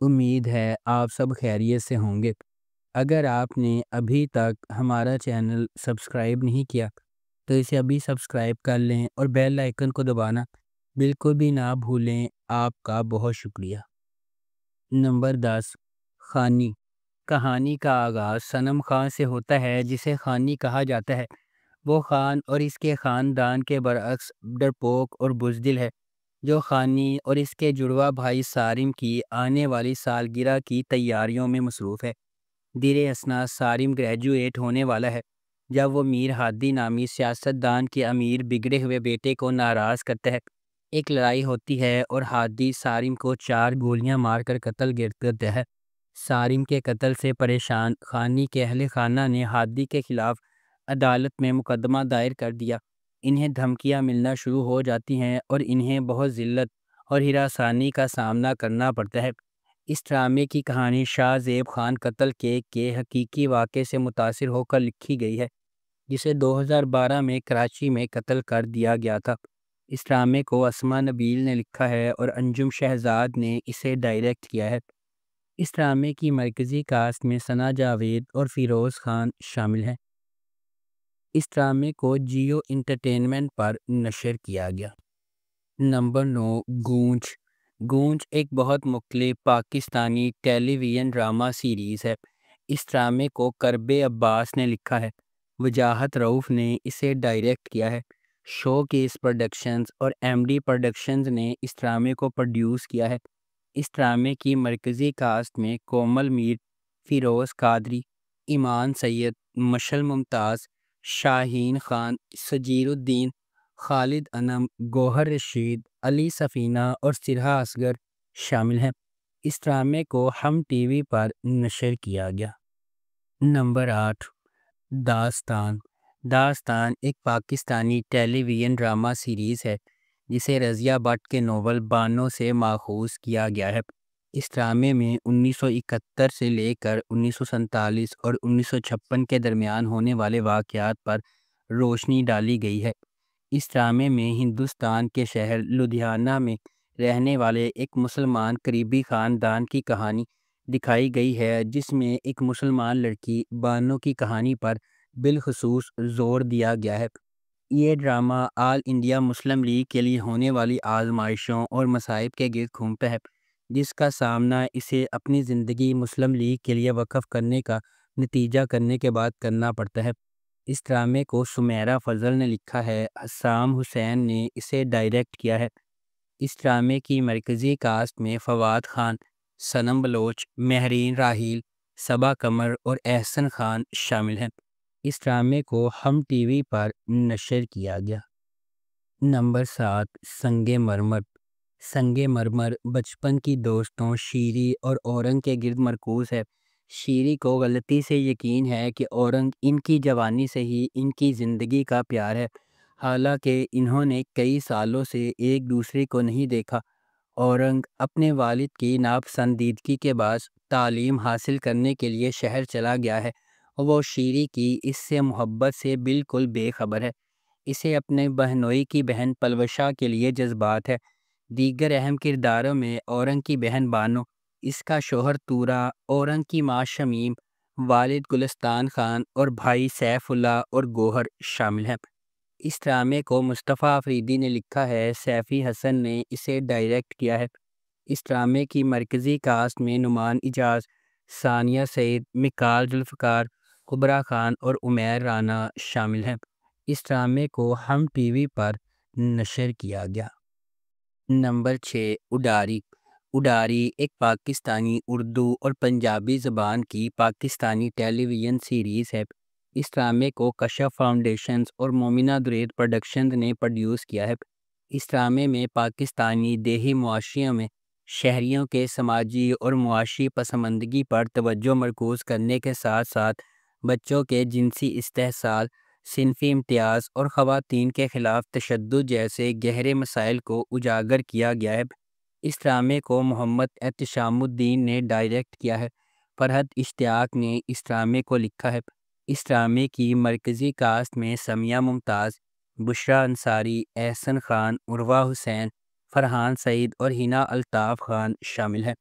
امید ہے آپ سب خیریت سے ہوں گے۔ اگر آپ نے ابھی تک ہمارا چینل سبسکرائب نہیں کیا تو اسے ابھی سبسکرائب کر لیں اور بیل آئکن کو دبانا بالکل بھی نہ بھولیں۔ آپ کا بہت شکریہ۔ نمبر 10، خانی۔ کہانی کا آغاز صنم خان سے ہوتا ہے، جسے خانی کہا جاتا ہے۔ وہ خان اور اس کے خاندان کے برعکس ڈرپوک اور بزدل ہے، جو خانی اور اس کے جڑواں بھائی صارم کی آنے والی سالگرہ کی تیاریوں میں مصروف ہے۔ دیر اثنا صارم گریجویٹ ہونے والا ہے جب وہ میر ہادی نامی سیاستدان کے امیر بگڑے ہوئے بیٹے کو ناراض کرتا ہے۔ ایک لڑائی ہوتی ہے اور ہادی صارم کو 4 گولیاں مار کر قتل کرتا ہے۔ صارم کے قتل سے پریشان خانی کے اہل خانہ نے ہادی کے خلاف عدالت میں مقدمہ دائر کر دیا۔ انہیں دھمکیاں ملنا شروع ہو جاتی ہیں اور انہیں بہت ذلت اور ہراسانی کا سامنا کرنا پڑتا ہے۔ اس ڈرامے کی کہانی شاہ زیب خان قتل کے حقیقی واقعے سے متاثر ہو کر لکھی گئی ہے، جسے 2012 میں کراچی میں قتل کر دیا گیا تھا۔ اس ڈرامے کو اسما نبیل نے لکھا ہے اور انجم شہزاد نے اسے ڈائریکٹ کیا ہے۔ اس ڈرامے کی مرکزی کاسٹ میں ثنا جاوید اور فیروز خان شامل ہیں۔ اس ڈرامے کو جیو انٹرٹینمنٹ پر نشر کیا گیا۔ نمبر 9، گونج۔ گونج ایک بہت مختلف پاکستانی ٹیلی ویژن ڈرامہ سیریز ہے۔ اس ڈرامے کو کرب عباس نے لکھا ہے۔ وجاہت رؤف نے اسے ڈائریکٹ کیا ہے۔ شو کیس پروڈکشنز اور ایم ڈی پروڈکشنز نے اس ڈرامے کو پروڈیوس کیا ہے۔ اس ڈرامے کی مرکزی کاسٹ میں کومل میر، فیروز قادری، ایمان سید، مشل ممتاز، شاہین خان، سجیر الدین، خالد انم، گوہر رشید، علی سفینہ اور سرہا اصغر شامل ہیں۔ اس ڈرامے کو ہم ٹی وی پر نشر کیا گیا۔ نمبر 8، داستان۔ داستان ایک پاکستانی ٹیلی ویژن ڈرامہ سیریز ہے جسے رضیہ بٹ کے ناول بانو سے ماخوذ کیا گیا ہے۔ اس ڈرامے میں 1971 سے لے کر 1947 اور 1956 کے درمیان ہونے والے واقعات پر روشنی ڈالی گئی ہے۔ اس ڈرامے میں ہندوستان کے شہر لدھیانہ میں رہنے والے ایک مسلمان قریبی خاندان کی کہانی دکھائی گئی ہے، جس میں ایک مسلمان لڑکی بانو کی کہانی پر بالخصوص زور دیا گیا ہے۔ یہ ڈرامہ آل انڈیا مسلم لیگ کے لیے ہونے والی آزمائشوں اور مصائب کے گرد گھومتا ہے، جس کا سامنا اسے اپنی زندگی مسلم لیگ کے لیے وقف کرنے کا نتیجہ کرنے کے بعد کرنا پڑتا ہے۔ اس ڈرامے کو سمیرہ فضل نے لکھا ہے، حسام حسین نے اسے ڈائریکٹ کیا ہے۔ اس ڈرامے کی مرکزی کاسٹ میں فواد خان، صنم بلوچ، مہرین راحیل، صبا قمر اور احسن خان شامل ہیں۔ اس ڈرامے کو ہم ٹی وی پر نشر کیا گیا۔ نمبر 7، سنگ مرمر۔ سنگ مرمر بچپن کی دوستوں شیری اور اورنگ کے گرد مرکوز ہے۔ شیری کو غلطی سے یقین ہے کہ اورنگ ان کی جوانی سے ہی ان کی زندگی کا پیار ہے، حالانکہ انہوں نے کئی سالوں سے ایک دوسرے کو نہیں دیکھا۔ اورنگ اپنے والد کی ناپسندیدگی کے باعث تعلیم حاصل کرنے کے لیے شہر چلا گیا ہے اور وہ شیری کی اس سے محبت سے بالکل بے خبر ہے۔ اسے اپنے بہنوئی کی بہن پلوشا کے لیے جذبات ہے۔ دیگر اہم کرداروں میں اورنگ کی بہن بانو، اس کا شوہر تورا، اورنگ کی ماں شمیم، والد گلستان خان اور بھائی سیف اللہ اور گوہر شامل ہیں۔ اس ڈرامے کو مصطفیٰ افریدی نے لکھا ہے، سیفی حسن نے اسے ڈائریکٹ کیا ہے۔ اس ڈرامے کی مرکزی کاسٹ میں نعمان اجاز، ثانیہ سعید، مکال ذوالفقار، کبریٰ خان اور عمیر رانا شامل ہیں۔ اس ڈرامے کو ہم ٹی وی پر نشر کیا گیا۔ نمبر 6، اڈاری۔ اڈاری ایک پاکستانی اردو اور پنجابی زبان کی پاکستانی ٹیلی ویژن سیریز ہے۔ اس ڈرامے کو کشف فاؤنڈیشنز اور مومنہ درید پروڈکشنز نے پروڈیوس کیا ہے۔ اس ڈرامے میں پاکستانی دیہی معاشروں میں شہریوں کے سماجی اور معاشی پسماندگی پر توجہ مرکوز کرنے کے ساتھ ساتھ بچوں کے جنسی استحصال، صنفی امتیاز اور خواتین کے خلاف تشدد جیسے گہرے مسائل کو اجاگر کیا گیا ہے۔ اس ڈرامے کو محمد احتشام الدین نے ڈائریکٹ کیا ہے۔ فرحت اشتیاق نے اس ڈرامے کو لکھا ہے۔ اس ڈرامے کی مرکزی کاسٹ میں سمیہ ممتاز، بشریٰ انصاری، احسن خان، عروہ حسین، فرحان سعید اور حنا الطاف خان شامل ہیں۔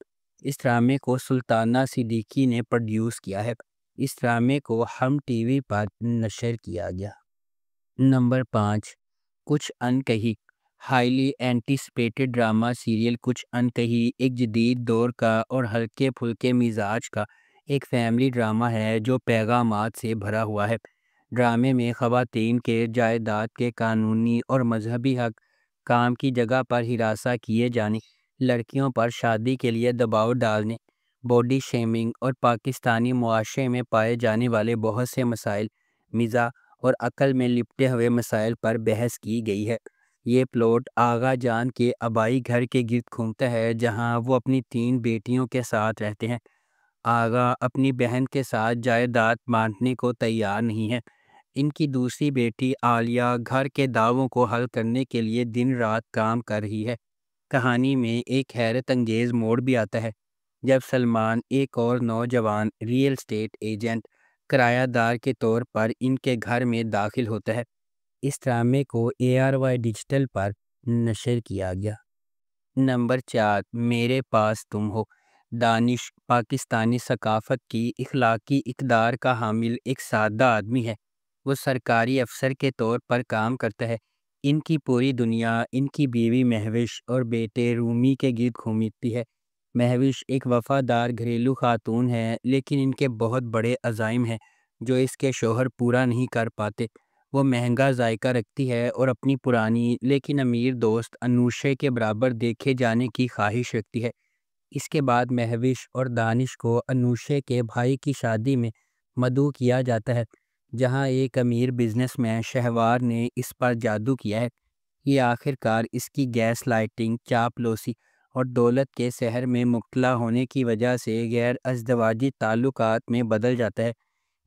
اس ڈرامے کو سلطانہ صدیقی نے پروڈیوس کیا ہے۔ اس ڈرامے کو ہم ٹی وی پر نشر کیا گیا۔ نمبر 5، کچھ انکہی۔ ہائیلی اینٹیسپیٹڈ ڈرامہ سیریل کچھ انکہی ایک جدید دور کا اور ہلکے پھلکے مزاج کا ایک فیملی ڈرامہ ہے جو پیغامات سے بھرا ہوا ہے۔ ڈرامے میں خواتین کے جائیداد کے قانونی اور مذہبی حق، کام کی جگہ پر ہراساں کیے جانے، لڑکیوں پر شادی کے لیے دباؤ ڈالنے، باڈی شیمنگ اور پاکستانی معاشرے میں پائے جانے والے بہت سے مسائل، مزاح اور عقل میں لپٹے ہوئے مسائل پر بحث کی گئی ہے۔ یہ پلاٹ آغا جان کے آبائی گھر کے گرد گھومتا ہے جہاں وہ اپنی 3 بیٹیوں کے ساتھ رہتے ہیں۔ آغا اپنی بہن کے ساتھ جائیداد بانٹنے کو تیار نہیں ہے۔ ان کی دوسری بیٹی عالیہ گھر کے دعووں کو حل کرنے کے لیے دن رات کام کر رہی ہے۔ کہانی میں ایک حیرت انگیز موڑ بھی آتا ہے جب سلمان، ایک اور نوجوان ریئل اسٹیٹ ایجنٹ، کرایہ دار کے طور پر ان کے گھر میں داخل ہوتا ہے۔ اس ڈرامے کو ARY ڈیجیٹل پر نشر کیا گیا۔ نمبر 4، میرے پاس تم ہو۔ دانش پاکستانی ثقافت کی اخلاقی اقدار کا حامل ایک سادہ آدمی ہے۔ وہ سرکاری افسر کے طور پر کام کرتا ہے۔ ان کی پوری دنیا ان کی بیوی مہوش اور بیٹے رومی کے گرد گھومتی ہے۔ مہوش ایک وفادار گھریلو خاتون ہے لیکن ان کے بہت بڑے عزائم ہیں جو اس کے شوہر پورا نہیں کر پاتے۔ وہ مہنگا ذائقہ رکھتی ہے اور اپنی پرانی لیکن امیر دوست انوشے کے برابر دیکھے جانے کی خواہش رکھتی ہے۔ اس کے بعد مہوش اور دانش کو انوشے کے بھائی کی شادی میں مدعو کیا جاتا ہے جہاں ایک امیر بزنس مین شہوار نے اس پر جادو کیا ہے۔ یہ آخر کار اس کی گیس لائٹنگ، چاپلوسی اور دولت کے سحر میں مبتلا ہونے کی وجہ سے غیر ازدواجی تعلقات میں بدل جاتا ہے،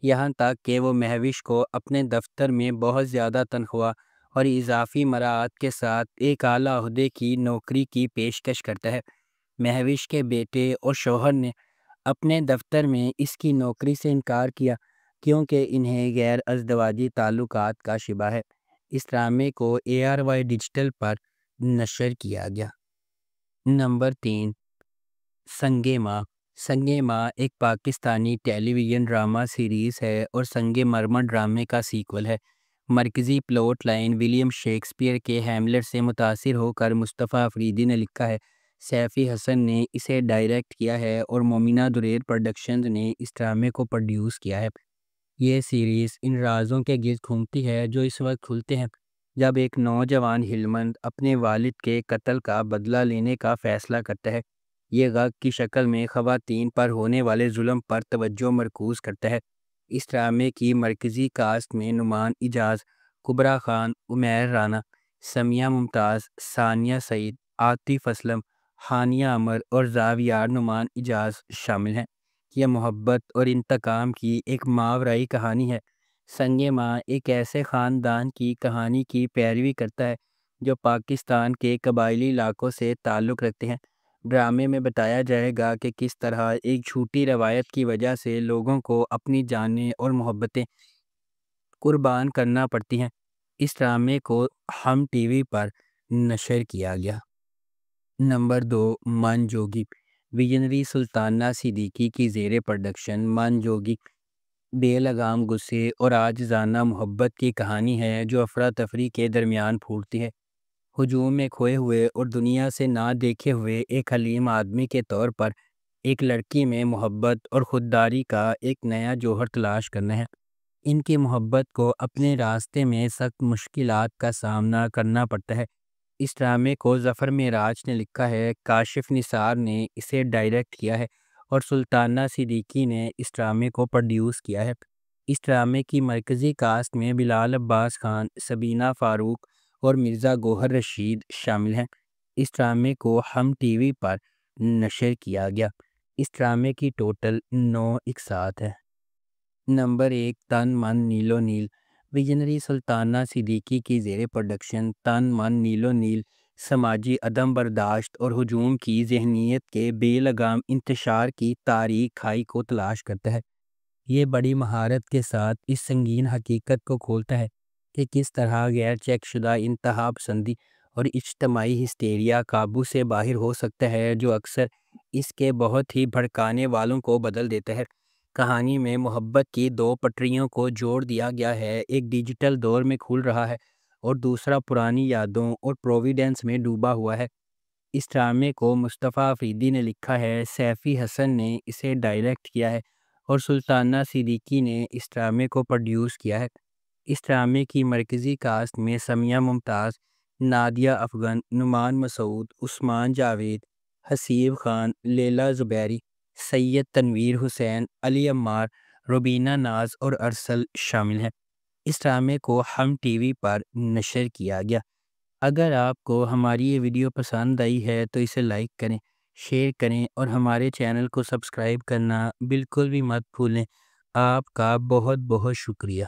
یہاں تک کہ وہ مہوش کو اپنے دفتر میں بہت زیادہ تنخواہ اور اضافی مراعات کے ساتھ ایک اعلیٰ عہدے کی نوکری کی پیشکش کرتا ہے۔ مہوش کے بیٹے اور شوہر نے اپنے دفتر میں اس کی نوکری سے انکار کیا کیونکہ انہیں غیر ازدواجی تعلقات کا شبہ ہے۔ اس ڈرامے کو ARY ڈیجیٹل پر نشر کیا گیا۔ نمبر 3، سنگے ماں۔ سنگے ماں ایک پاکستانی ٹیلی ویژن ڈرامہ سیریز ہے اور سنگے مرمر ڈرامے کا سیکول ہے۔ مرکزی پلاٹ لائن ولیم شیکسپیئر کے ہیملیٹ سے متاثر ہو کر مصطفیٰ افریدی نے لکھا ہے۔ سیفی حسن نے اسے ڈائریکٹ کیا ہے اور مومنہ دریر پروڈکشنز نے اس ڈرامے کو پروڈیوس کیا ہے۔ یہ سیریز ان رازوں کے گرد گھومتی ہے جو اس وقت کھلتے ہیں جب ایک نوجوان ہلمند اپنے والد کے قتل کا بدلہ لینے کا فیصلہ کرتا ہے۔ یہ غگ کی شکل میں خواتین پر ہونے والے ظلم پر توجہ مرکوز کرتا ہے۔ اس ڈرامے کی مرکزی کاسٹ میں نعمان اجاز، کبریٰ خان، عمیر رانا، سمیہ ممتاز، ثانیہ سعید، عاطف اسلم، ہانیہ عمر اور زاویار نعمان اجاز شامل ہیں۔ یہ محبت اور انتقام کی ایک ماورائی کہانی ہے۔ سنگے ماں ایک ایسے خاندان کی کہانی کی پیروی کرتا ہے جو پاکستان کے قبائلی علاقوں سے تعلق رکھتے ہیں۔ ڈرامے میں بتایا جائے گا کہ کس طرح ایک جھوٹی روایت کی وجہ سے لوگوں کو اپنی جانیں اور محبتیں قربان کرنا پڑتی ہیں۔ اس ڈرامے کو ہم ٹی وی پر نشر کیا گیا۔ نمبر 2، من جوگی۔ ویژنری سلطانہ صدیقی کی زیر پروڈکشن من جوگی بے لگام غصے اور عاجزانہ محبت کی کہانی ہے جو افراتفری کے درمیان پھوٹتی ہے۔ ہجوم میں کھوئے ہوئے اور دنیا سے نہ دیکھے ہوئے ایک حلیم آدمی کے طور پر ایک لڑکی میں محبت اور خودداری کا ایک نیا جوہر تلاش کرنا ہے۔ ان کی محبت کو اپنے راستے میں سخت مشکلات کا سامنا کرنا پڑتا ہے۔ اس ڈرامے کو ظفر معراج نے لکھا ہے، کاشف نثار نے اسے ڈائریکٹ کیا ہے اور سلطانہ صدیقی نے اس ڈرامے کو پروڈیوس کیا ہے۔ اس ڈرامے کی مرکزی کاسٹ میں بلال عباس خان، سبینہ فاروق اور مرزا گوہر رشید شامل ہیں۔ اس ڈرامے کو ہم ٹی وی پر نشر کیا گیا۔ اس ڈرامے کی ٹوٹل 9 اقساط ہے۔ نمبر 1، تن من نیلو نیل۔ ویژنری سلطانہ صدیقی کی زیر پروڈکشن تن من نیلو نیل سماجی عدم برداشت اور ہجوم کی ذہنیت کے بے لگام انتشار کی تاریک کھائی کو تلاش کرتا ہے۔ یہ بڑی مہارت کے ساتھ اس سنگین حقیقت کو کھولتا ہے کہ کس طرح غیر چیک شدہ انتہا پسندی اور اجتماعی ہسٹیریا قابو سے باہر ہو سکتا ہے جو اکثر اس کے بہت ہی بھڑکانے والوں کو بدل دیتا ہے۔ کہانی میں محبت کی دو پٹریوں کو جوڑ دیا گیا ہے، ایک ڈیجیٹل دور میں کھل رہا ہے اور دوسرا پرانی یادوں اور پروویڈنس میں ڈوبا ہوا ہے۔ اس ڈرامے کو مصطفیٰ افریدی نے لکھا ہے، سیفی حسن نے اسے ڈائریکٹ کیا ہے اور سلطانہ صدیقی نے اس ڈرامے کو پروڈیوس کیا ہے۔ اس ڈرامے کی مرکزی کاسٹ میں سمیہ ممتاز، نادیہ افغن، نعمان مسعود، عثمان جاوید، حسیب خان، لیلا زبیری، سید تنویر حسین، علی عمار، روبینہ ناز اور ارسل شامل ہیں۔ اس ڈرامے کو ہم ٹی وی پر نشر کیا گیا۔ اگر آپ کو ہماری یہ ویڈیو پسند آئی ہے تو اسے لائک کریں، شیئر کریں اور ہمارے چینل کو سبسکرائب کرنا بالکل بھی مت بھولیں۔ آپ کا بہت بہت شکریہ۔